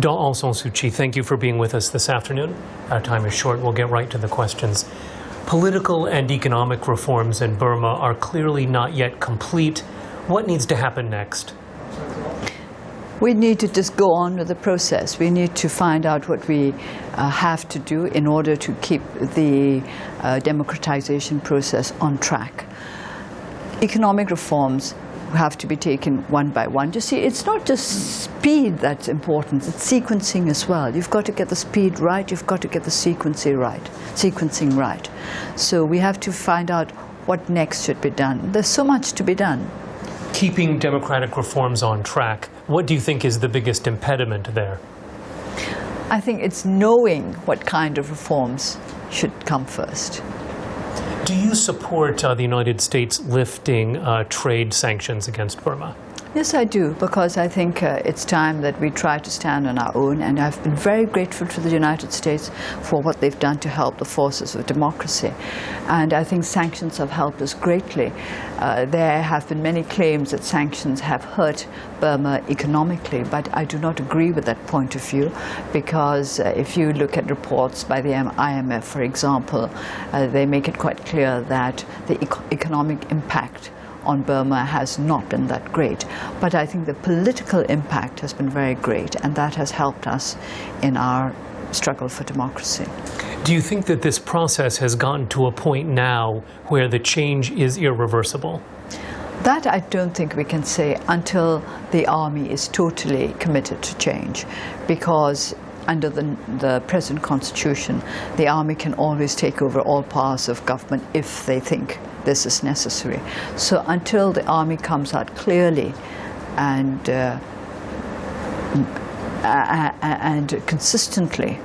Aung San Suu Kyi, thank you for being with us this afternoon. Our time is short. We'll get right to the questions. Political and economic reforms in Burma are clearly not yet complete. What needs to happen next? We need to just go on with the process. We need to find out what we have to do in order to keep the democratization process on track. Economic reforms have to be taken one by one. You see, it's not just speed that's important, it's sequencing as well. You've got to get the speed right, you've got to get the sequencing right. So we have to find out what next should be done. There's so much to be done. Keeping democratic reforms on track, what do you think is the biggest impediment there? I think it's knowing what kind of reforms should come first. Do you support the United States lifting trade sanctions against Burma? Yes, I do, because I think it's time that we try to stand on our own, and I've been very grateful to the United States for what they've done to help the forces of democracy. And I think sanctions have helped us greatly. There have been many claims that sanctions have hurt Burma economically, but I do not agree with that point of view, because if you look at reports by the IMF, for example, they make it quite clear that the economic impact on Burma has not been that great. But I think the political impact has been very great, and that has helped us in our struggle for democracy. Do you think that this process has gotten to a point now where the change is irreversible? That I don't think we can say until the army is totally committed to change, because under the present constitution, the army can always take over all powers of government if they think this is necessary. So until the army comes out clearly and consistently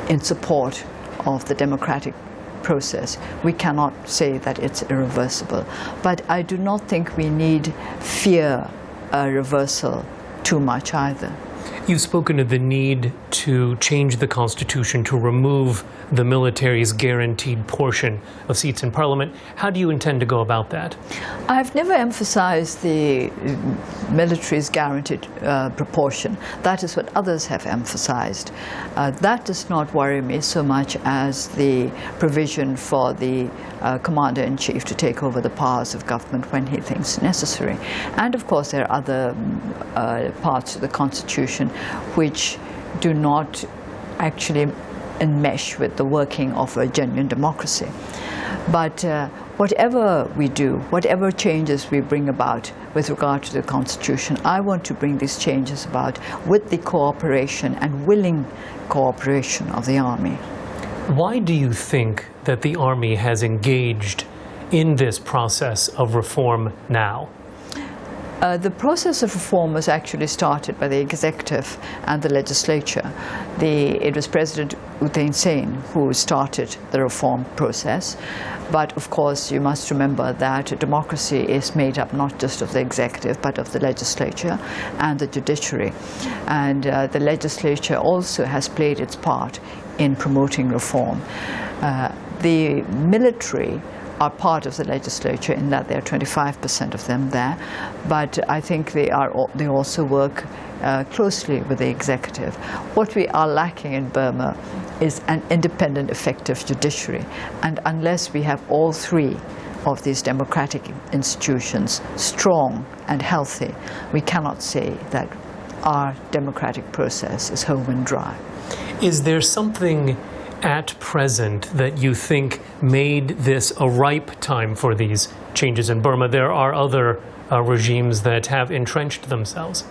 in support of the democratic process, we cannot say that it's irreversible. But I do not think we need fear a reversal too much either. You've spoken of the need to change the Constitution to remove the military's guaranteed portion of seats in Parliament. How do you intend to go about that? I've never emphasized the military's guaranteed proportion. That is what others have emphasized. That does not worry me so much as the provision for the Commander-in-Chief to take over the powers of government when he thinks necessary. And of course there are other parts of the Constitution which do not actually enmesh with the working of a genuine democracy. But whatever we do, whatever changes we bring about with regard to the Constitution, I want to bring these changes about with the cooperation and willing cooperation of the Army. Why do you think that the Army has engaged in this process of reform now? The process of reform was actually started by the executive and the legislature. It was President Aung San Suu Kyi who started the reform process. But of course, you must remember that democracy is made up not just of the executive, but of the legislature and the judiciary. And the legislature also has played its part in promoting reform. The military are part of the legislature in that there are 25% of them there, but I think they also work closely with the executive. What we are lacking in Burma is an independent, effective judiciary, and unless we have all three of these democratic institutions strong and healthy, we cannot say that our democratic process is home and dry. Is there something at present that you think made this a ripe time for these changes in Burma? There are other regimes that have entrenched themselves.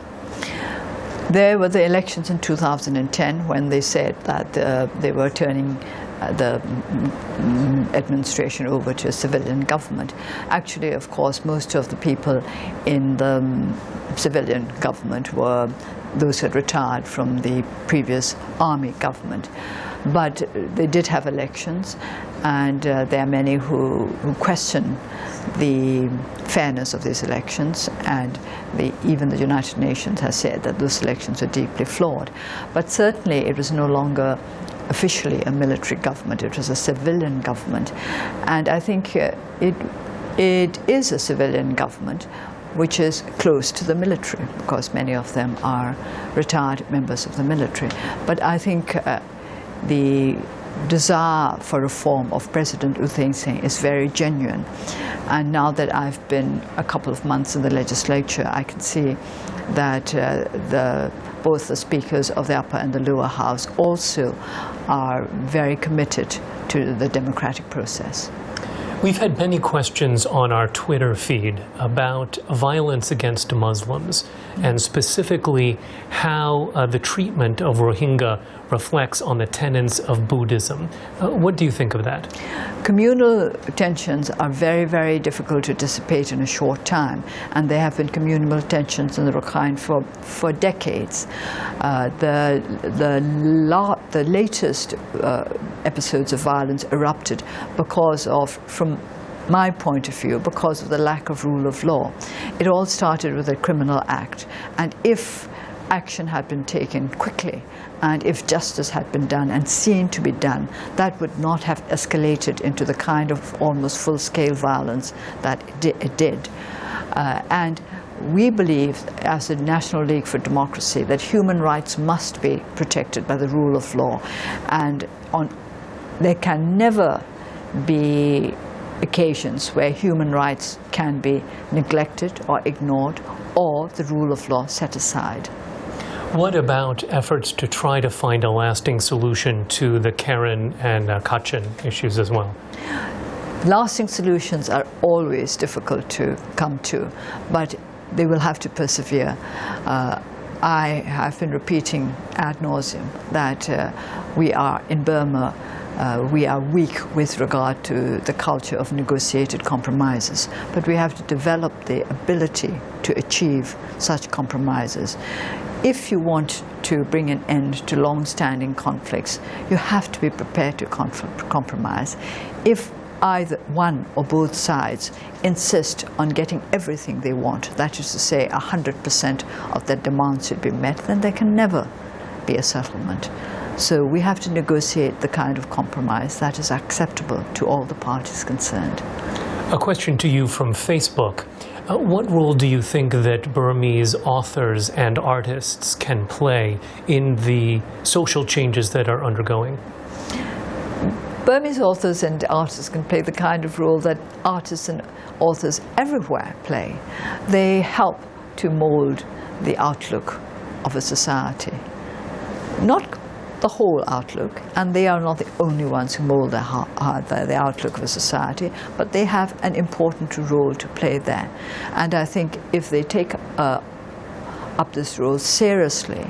There were the elections in 2010 when they said that they were turning the administration over to a civilian government. Actually, of course, most of the people in the civilian government were those who had retired from the previous army government. But they did have elections, and there are many who question the fairness of these elections, and even the United Nations has said that those elections were deeply flawed. But certainly it was no longer officially a military government, it was a civilian government. And I think it is a civilian government which is close to the military, because many of them are retired members of the military. But I think the desire for reform of President U Thein Sein is very genuine. And now that I've been a couple of months in the legislature, I can see that both the speakers of the upper and the lower house also are very committed to the democratic process. We've had many questions on our Twitter feed about violence against Muslims, and specifically how the treatment of Rohingya reflects on the tenets of Buddhism. What do you think of that? Communal tensions are very, very difficult to dissipate in a short time, and there have been communal tensions in the Rakhine for decades. The latest episodes of violence erupted because of, from my point of view, because of the lack of rule of law. It all started with a criminal act, and if action had been taken quickly, and if justice had been done and seen to be done, that would not have escalated into the kind of almost full-scale violence that it did. And we believe, as the National League for Democracy, that human rights must be protected by the rule of law, and there can never be occasions where human rights can be neglected or ignored, or the rule of law set aside. What about efforts to try to find a lasting solution to the Karen and Kachin issues as well? Lasting solutions are always difficult to come to, but they will have to persevere. I have been repeating ad nauseum that we are in Burma, we are weak with regard to the culture of negotiated compromises, but we have to develop the ability to achieve such compromises. If you want to bring an end to long-standing conflicts, you have to be prepared to compromise. If either one or both sides insist on getting everything they want, that is to say 100% of their demands should be met, then there can never be a settlement. So we have to negotiate the kind of compromise that is acceptable to all the parties concerned. A question to you from Facebook. What role do you think that Burmese authors and artists can play in the social changes that are undergoing? Burmese authors and artists can play the kind of role that artists and authors everywhere play. They help to mold the outlook of a society. Not the whole outlook, and they are not the only ones who mold the outlook of a society, but they have an important role to play there. And I think if they take up this role seriously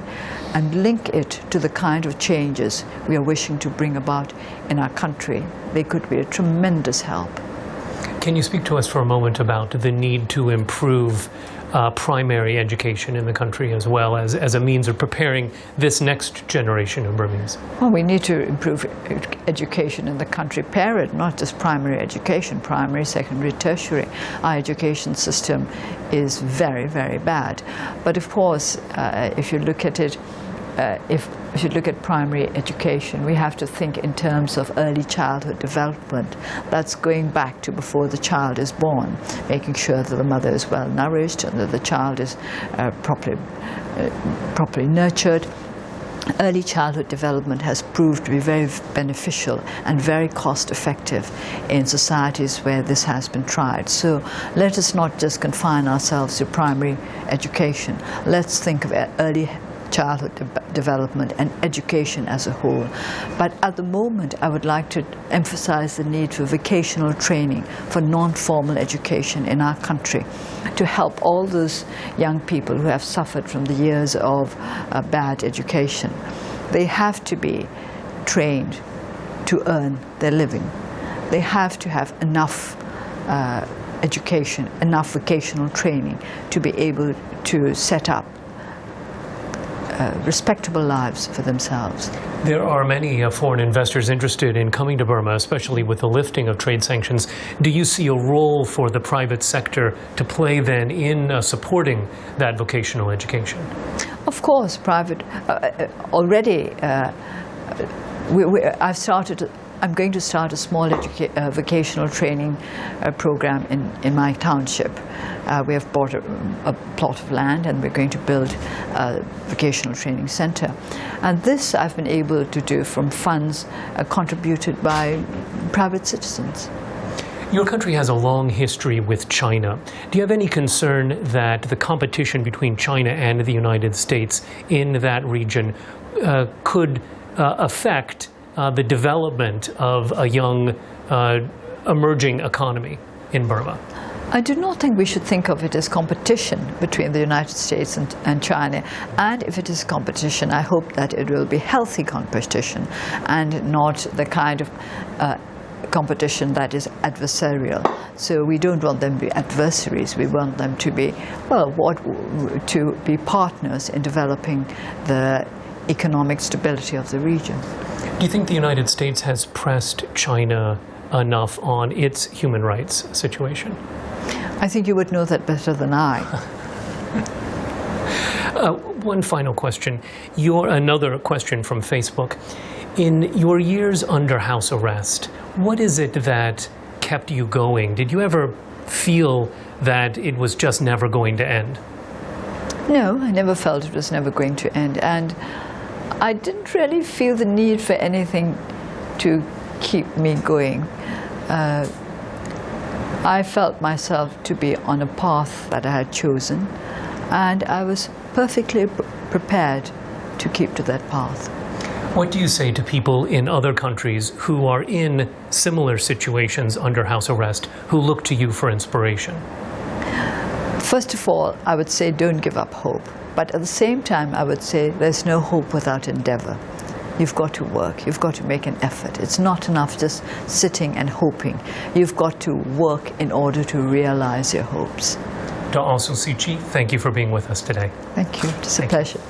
and link it to the kind of changes we are wishing to bring about in our country, they could be a tremendous help. Can you speak to us for a moment about the need to improve primary education in the country, as well as a means of preparing this next generation of Burmese? Well, we need to improve education in the country, period, not just primary education, primary, secondary, tertiary. Our education system is very, very bad. But of course, if you look at it, if you look at primary education, we have to think in terms of early childhood development. That's going back to before the child is born, making sure that the mother is well nourished and that the child is properly nurtured. Early childhood development has proved to be very beneficial and very cost effective in societies where this has been tried. So let us not just confine ourselves to primary education. Let's think of early childhood development and education as a whole. But at the moment, I would like to emphasize the need for vocational training, for non-formal education in our country, to help all those young people who have suffered from the years of bad education. They have to be trained to earn their living. They have to have enough education, enough vocational training to be able to set up respectable lives for themselves. There are many foreign investors interested in coming to Burma, especially with the lifting of trade sanctions. Do you see a role for the private sector to play then in supporting that vocational education? Of course, private already. I've started I'm going to start a small vocational training program in my township. We have bought a plot of land and we're going to build a vocational training center. And this I've been able to do from funds contributed by private citizens. Your country has a long history with China. Do you have any concern that the competition between China and the United States in that region could affect the development of a young, emerging economy in Burma? I do not think we should think of it as competition between the United States and China. And if it is competition, I hope that it will be healthy competition and not the kind of competition that is adversarial. So we don't want them to be adversaries. We want them to be, to be partners in developing the economic stability of the region. Do you think the United States has pressed China enough on its human rights situation? I think you would know that better than I. One final question. Another question from Facebook. In your years under house arrest, what is it that kept you going? Did you ever feel that it was just never going to end? No, I never felt it was never going to end. And I didn't really feel the need for anything to keep me going. I felt myself to be on a path that I had chosen, and I was perfectly prepared to keep to that path. What do you say to people in other countries who are in similar situations under house arrest, who look to you for inspiration? First of all, I would say don't give up hope. But at the same time, I would say there's no hope without endeavor. You've got to work. You've got to make an effort. It's not enough just sitting and hoping. You've got to work in order to realize your hopes. Aung San Suu Kyi, thank you for being with us today. Thank you. It's a pleasure.